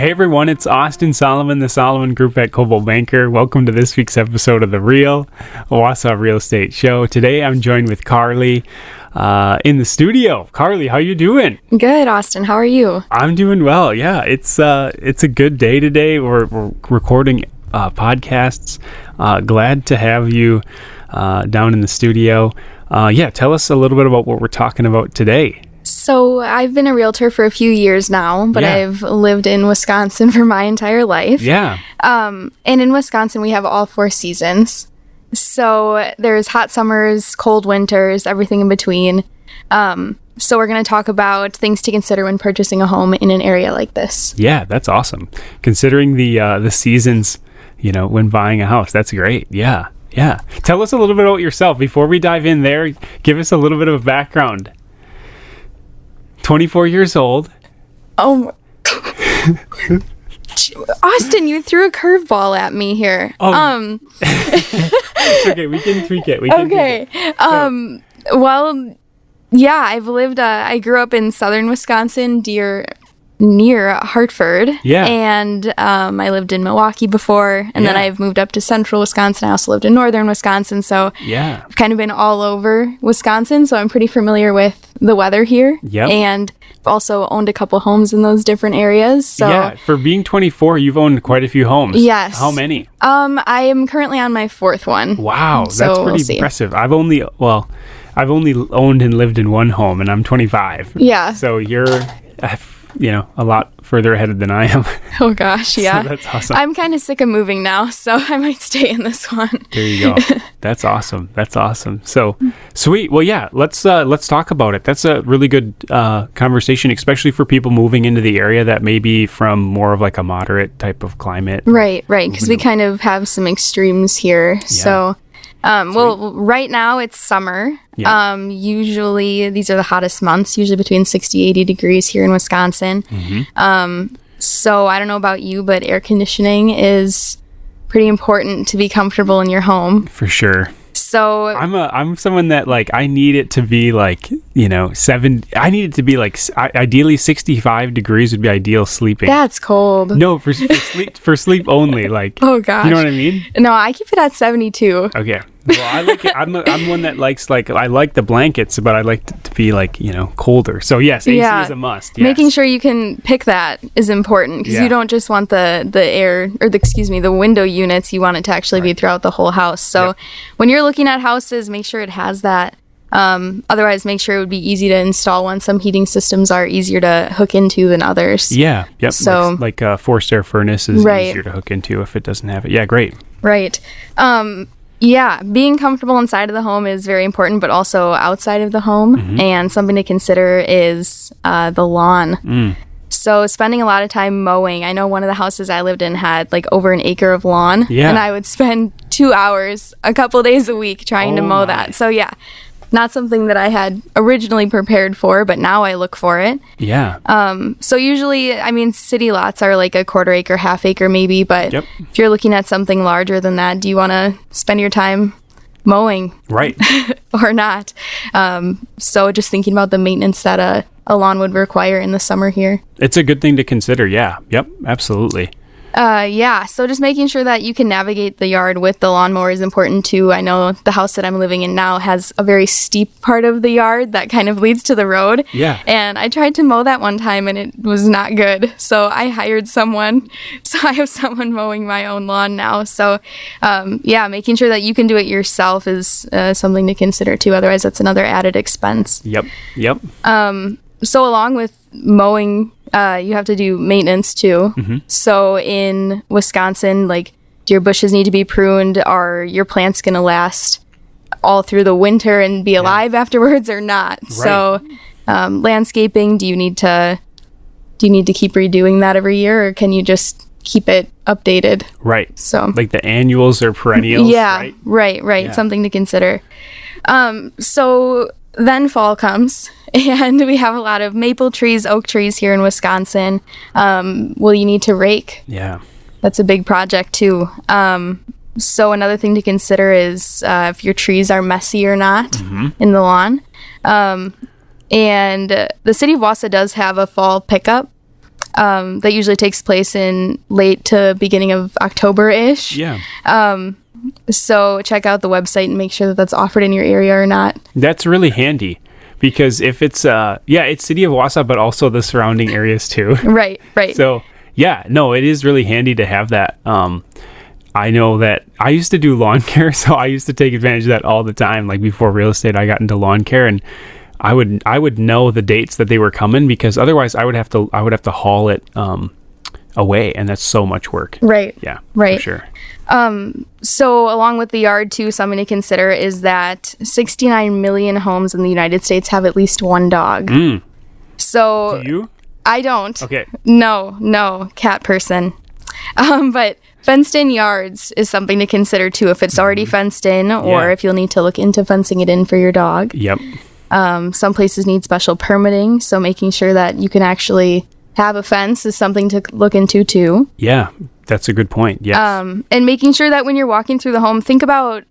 Hey everyone, it's Austin Solomon, the Solomon Group at Coldwell Banker. Welcome to this week's episode of the Wausau Real Estate Show. Today I'm joined with Carly in the studio. Carly, how you doing? Good, Austin. How are you? I'm doing well. Yeah, it's a good day today. We're recording podcasts. Glad to have you down in the studio. Tell us a little bit about what we're talking about today. So I've been a realtor for a few years now, but I've lived in Wisconsin for my entire life. Yeah. And in Wisconsin, we have all 4 seasons. So there's hot summers, cold winters, everything in between. So we're going to talk about things to consider when purchasing a home in an area like this. Yeah, that's awesome. Considering the seasons, when buying a house, that's great. Yeah. Tell us a little bit about yourself before we dive in there. Give us a little bit of a background. 24 years old. Oh, Austin, you threw a curveball at me here. Oh. It's okay. We can tweak it. Well, yeah, I grew up in southern Wisconsin, near Hartford. Yeah. And I lived in Milwaukee before, and then I've moved up to central Wisconsin. I also lived in northern Wisconsin, so I've kind of been all over Wisconsin, so I'm pretty familiar with the weather here. Yep. And I've also owned a couple homes in those different areas. So yeah, for being 24, you've owned quite a few homes. Yes. How many? I am currently on my 4th one. Wow, so that's pretty impressive. I've only owned and lived in one home, and I'm 25. Yeah. So you're a lot further ahead than I am. Oh gosh, yeah. So that's awesome. I'm kind of sick of moving now, so I might stay in this one. There you go. That's awesome. So sweet. Well, yeah, let's talk about it. That's a really good conversation, especially for people moving into the area that may be from more of like a moderate type of climate. Right, because we kind of have some extremes here. Yeah. So well, right now it's summer. Yeah. Usually these are the hottest months, usually between 60, 80 degrees here in Wisconsin. Mm-hmm. So I don't know about you, but air conditioning is pretty important to be comfortable in your home. For sure. So I'm someone that I need it to be I need it to be ideally 65 degrees would be ideal sleeping. That's cold. No, for sleep only. Oh gosh. You know what I mean? No, I keep it at 72. Okay. Well, I like it. I'm one that likes I like the blankets, but I like to be colder. So yes, AC is a must. Yes. Making sure you can pick that is important because you don't just want the air or the window units. You want it to actually be throughout the whole house. So when you're looking at houses, make sure it has that. Otherwise, make sure it would be easy to install one. Some heating systems are easier to hook into than others. Yeah. Yep. So like a forced air furnace is easier to hook into if it doesn't have it. Yeah. Great. Right. Yeah, being comfortable inside of the home is very important, but also outside of the home. Mm-hmm. And something to consider is the lawn. Mm. So spending a lot of time mowing. I know one of the houses I lived in had over an acre of lawn. Yeah. And I would spend 2 hours a couple days a week trying to mow that. So yeah, not something that I had originally prepared for, but now I look for it. Yeah. So usually, city lots are like a quarter acre, half acre maybe, but if you're looking at something larger than that, do you want to spend your time mowing? Right. Or not? So just thinking about the maintenance that a lawn would require in the summer here. It's a good thing to consider. Yeah. Yep. Absolutely. So just making sure that you can navigate the yard with the lawnmower is important too. I know the house that I'm living in now has a very steep part of the yard that kind of leads to the road. Yeah. And I tried to mow that one time and it was not good. So I hired someone. So I have someone mowing my own lawn now. So, making sure that you can do it yourself is something to consider too. Otherwise, that's another added expense. Yep. So along with mowing, you have to do maintenance too. Mm-hmm. So in Wisconsin, do your bushes need to be pruned? Are your plants going to last all through the winter and be alive afterwards or not? Right. So landscaping, do you need to keep redoing that every year, or can you just keep it updated? Right. So the annuals or perennials. Yeah. Right. Yeah. Something to consider. So then fall comes, and we have a lot of maple trees, oak trees here in Wisconsin. Well, you need to rake. Yeah. That's a big project, too. So another thing to consider is if your trees are messy or not in the lawn. And the city of Wausau does have a fall pickup. That usually takes place in late to beginning of October-ish. Yeah. So check out the website and make sure that that's offered in your area or not. That's really handy because if it's, it's City of Wausau, but also the surrounding areas too. Right. So, yeah, no, it is really handy to have that. I know that I used to do lawn care, so I used to take advantage of that all the time. Like before real estate, I got into lawn care, and I would know the dates that they were coming because otherwise I would have to haul it away, and that's so much work. Right. Yeah. Right. For sure. So along with the yard too, something to consider is that 69 million homes in the United States have at least one dog. So Do you? I don't. Okay. No, cat person. But fenced in yards is something to consider too if it's already fenced in or if you'll need to look into fencing it in for your dog. Yep. Some places need special permitting, so making sure that you can actually have a fence is something to look into too. Yeah, that's a good point. Yes. And making sure that when you're walking through the home, think about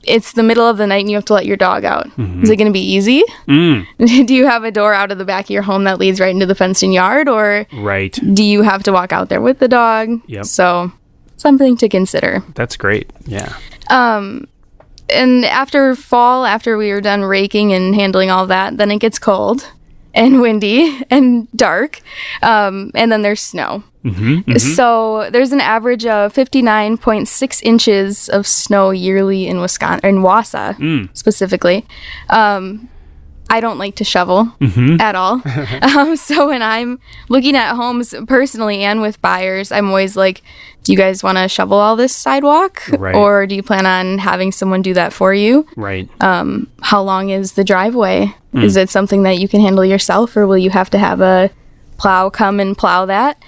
it's the middle of the night and you have to let your dog out. Is it going to be easy? Do you have a door out of the back of your home that leads right into the fenced-in yard, or Right. do you have to walk out there with the dog? Yep. So something to consider. That's great. Yeah. And after fall, after we were done raking and handling all that, then it gets cold and windy and dark. And then there's snow. So there's an average of 59.6 inches of snow yearly in Wisconsin, in Wausau specifically. I don't like to shovel at all. So when I'm looking at homes personally and with buyers, I'm always like, do you guys want to shovel all this sidewalk? Right. Or do you plan on having someone do that for you? Right. How long is the driveway? Is it something that you can handle yourself, or will you have to have a plow come and plow that?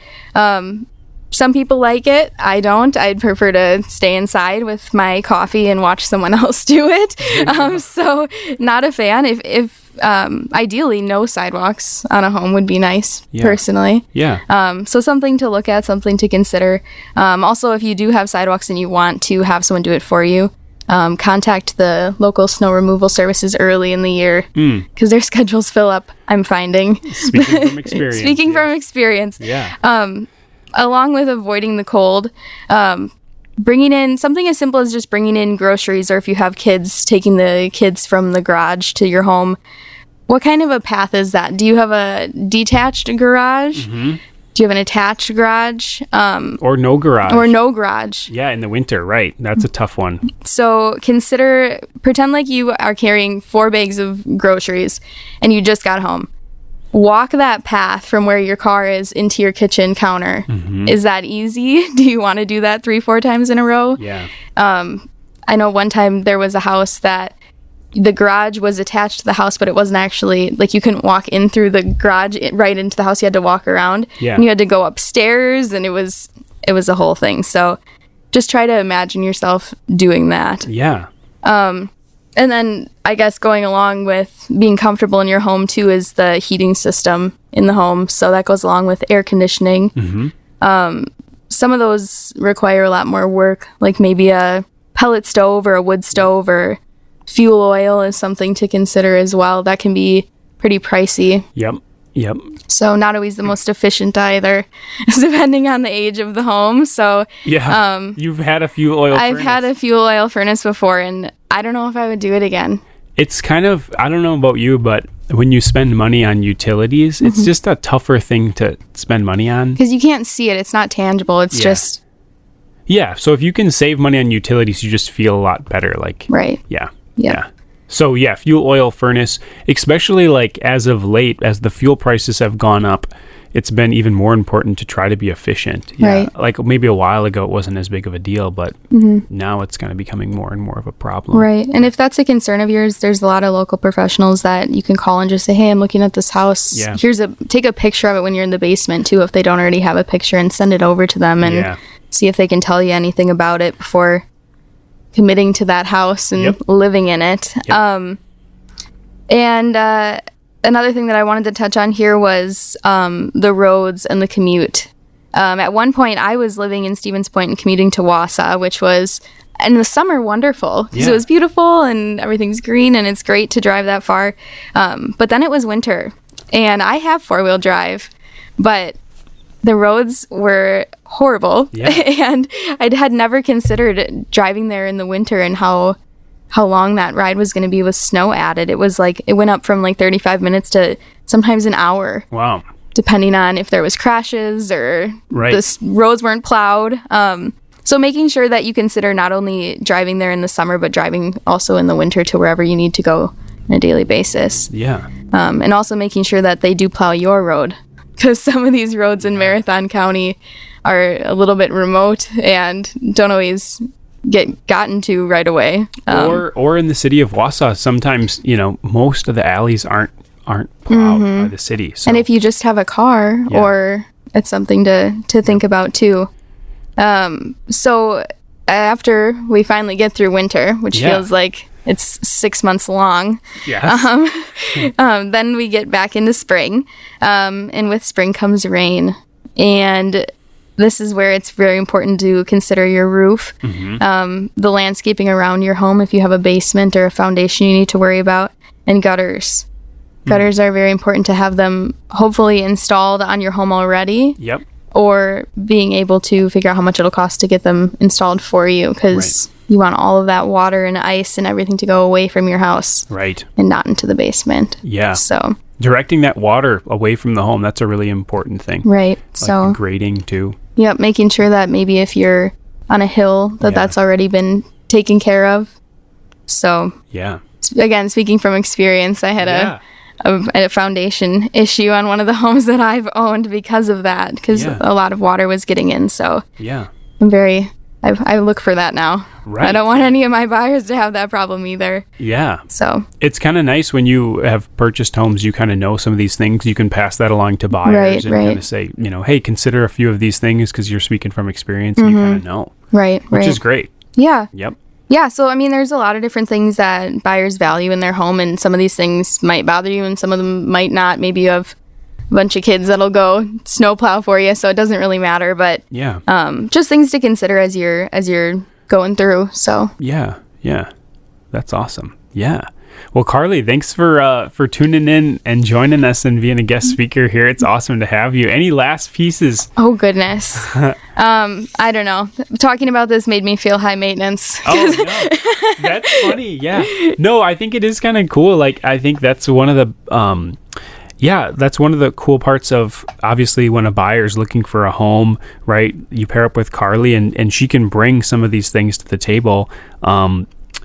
Some people like it. I don't. I'd prefer to stay inside with my coffee and watch someone else do it. So not a fan. If ideally no sidewalks on a home would be nice, personally. Yeah. So something to look at, something to consider. Also, if you do have sidewalks and you want to have someone do it for you, contact the local snow removal services early in the year because their schedules fill up, I'm finding. Speaking from experience. Speaking from experience. Yeah. Along with avoiding the cold, bringing in something as simple as just bringing in groceries, or if you have kids, taking the kids from the garage to your home. What kind of a path is that? Do you have a detached garage? Do you have an attached garage? Or no garage. Or no garage. Yeah, in the winter, right. That's a tough one. So pretend like you are carrying 4 bags of groceries and you just got home. Walk that path from where your car is into your kitchen counter. Is that easy? Do you want to do that 3-4 times in a row? Yeah. I know one time there was a house that the garage was attached to the house, but it wasn't actually, like, you couldn't walk in through the garage right into the house. You had to walk around. Yeah. And you had to go upstairs, and it was a whole thing. So just try to imagine yourself doing that. Yeah. And then I guess going along with being comfortable in your home too is the heating system in the home. So that goes along with air conditioning. Some of those require a lot more work, like maybe a pellet stove or a wood stove, or fuel oil is something to consider as well. That can be pretty pricey. Yep. So not always the most efficient either, depending on the age of the home. So yeah, you've had a fuel oil furnace. I've had a fuel oil furnace before, and I don't know if I would do it again. It's kind of, I don't know about you, but when you spend money on utilities, it's just a tougher thing to spend money on. Because you can't see it. It's not tangible. It's just... Yeah, so if you can save money on utilities, you just feel a lot better. Like, right. Yeah. Yep. Yeah. So yeah, fuel oil furnace, especially like as of late, as the fuel prices have gone up, it's been even more important to try to be efficient. Yeah. Right. Like maybe a while ago it wasn't as big of a deal, but now it's kind of becoming more and more of a problem. Right. And if that's a concern of yours, there's a lot of local professionals that you can call and just say, hey, I'm looking at this house. Yeah. Take a picture of it when you're in the basement too, if they don't already have a picture, and send it over to them and see if they can tell you anything about it before committing to that house and living in it. And another thing that I wanted to touch on here was the roads and the commute. At one point, I was living in Stevens Point and commuting to Wausau, which was, in the summer, wonderful. Because it was beautiful and everything's green and it's great to drive that far. But then it was winter. And I have 4-wheel drive. But the roads were horrible. Yeah. And I had never considered driving there in the winter and how long that ride was going to be with snow added. It was like, it went up from like 35 minutes to sometimes an hour. Wow. Depending on if there was crashes or the roads weren't plowed. So making sure that you consider not only driving there in the summer, but driving also in the winter to wherever you need to go on a daily basis. Yeah. And also making sure that they do plow your road, because some of these roads in Marathon County are a little bit remote and don't always get gotten to right away. Or in the city of Wausau, sometimes, most of the alleys aren't plowed by the city. So. And if you just have a car, or it's something to think about too. So after we finally get through winter, which feels like it's 6 months long, then we get back into spring, and with spring comes rain. And this is where it's very important to consider your roof, the landscaping around your home, if you have a basement or a foundation you need to worry about, and gutters. Gutters are very important to have them hopefully installed on your home already. Yep. Or being able to figure out how much it'll cost to get them installed for you, because you want all of that water and ice and everything to go away from your house. Right. And not into the basement. Yeah. So directing that water away from the home, that's a really important thing. Right. Like so grading too. Yep. Making sure that maybe if you're on a hill, that's already been taken care of. So again, speaking from experience, I had a foundation issue on one of the homes that I've owned because of that, because a lot of water was getting in. So I look for that now. Right. I don't want any of my buyers to have that problem either. Yeah. So it's kind of nice when you have purchased homes, you kind of know some of these things. You can pass that along to buyers and kind of say, hey, consider a few of these things, because you're speaking from experience and you kind of know. Right. Which is great. Yeah. Yep. Yeah, so I mean, there's a lot of different things that buyers value in their home, and some of these things might bother you and some of them might not. Maybe you have a bunch of kids that'll go snowplow for you, so it doesn't really matter, but just things to consider as you're going through. So yeah, that's awesome. Yeah. Well, Carly, thanks for tuning in and joining us and being a guest speaker here. It's awesome to have you. Any last pieces? Oh, goodness. I don't know. Talking about this made me feel high maintenance. Oh, no. That's funny. Yeah. No, I think it is kind of cool. Like, I think that's one of the... that's one of the cool parts of, obviously, when a buyer's looking for a home, right? You pair up with Carly and she can bring some of these things to the table.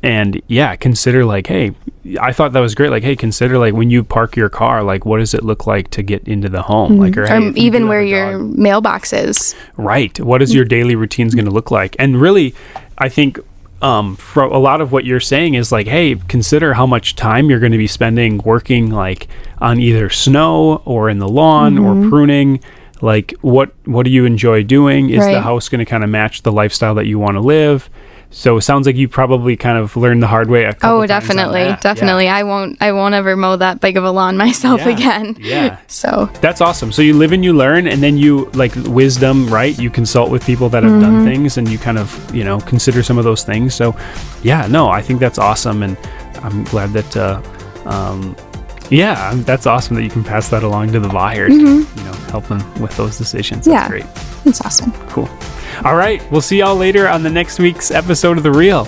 And consider like, hey, I thought that was great. Like, hey, consider like when you park your car, like what does it look like to get into the home? Like, or hey, even where your mailbox is. Right. What is your daily routines going to look like? And really, I think for a lot of what you're saying is like, hey, consider how much time you're going to be spending working like on either snow or in the lawn or pruning. Like, what do you enjoy doing? Is the house going to kind of match the lifestyle that you want to live? So it sounds like you probably kind of learned the hard way a couple times. Definitely. Yeah. I won't ever mow that big of a lawn myself again. Yeah. So that's awesome. So you live and you learn, and then you like wisdom, right? You consult with people that have done things, and you kind of, consider some of those things. So I think that's awesome. And I'm glad that, that's awesome that you can pass that along to the buyers, help them with those decisions. That's great. It's awesome. Cool. All right. We'll see y'all later on the next week's episode of The Real.